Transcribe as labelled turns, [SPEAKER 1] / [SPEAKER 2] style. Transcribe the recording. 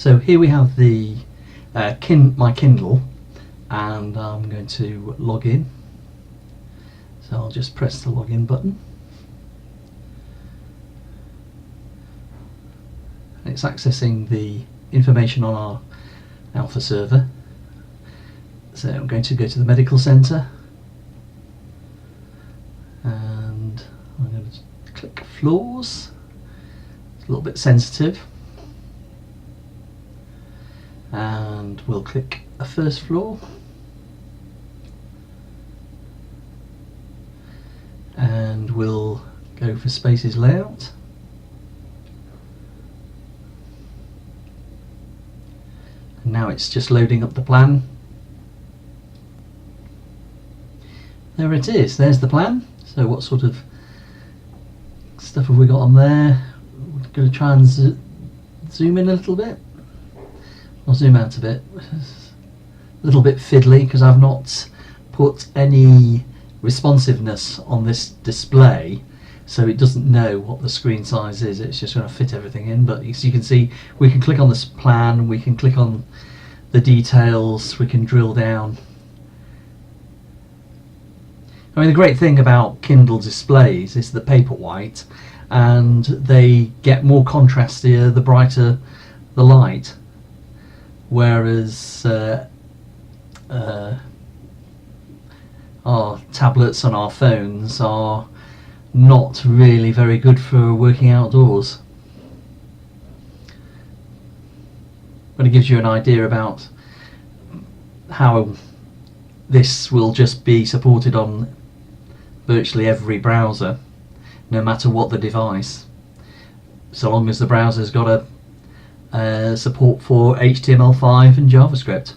[SPEAKER 1] So here we have the my Kindle, and I'm going to log in. So I'll just press the login button. It's accessing the information on our Alpha server. So I'm going to go to the medical centre, and I'm going to click floors. It's a little bit sensitive, and we'll click a first floor, and we'll go for spaces layout. And now it's just loading up the plan. There it is, there's the plan. So what sort of stuff have we got on there? We're going to try and zoom in a little bit. I'll zoom out a bit. It's a little bit fiddly because I've not put any responsiveness on this display, so it doesn't know what the screen size is. It's just going to fit everything in. But as you can see, we can click on this plan, we can click on the details, we can drill down. I mean, the great thing about Kindle displays is the paper white, and they get more contrastier the brighter the light, whereas our tablets and our phones are not really very good for working outdoors. But it gives you an idea about how this will just be supported on virtually every browser, no matter what the device, so long as the browser's got a support for HTML5 and JavaScript.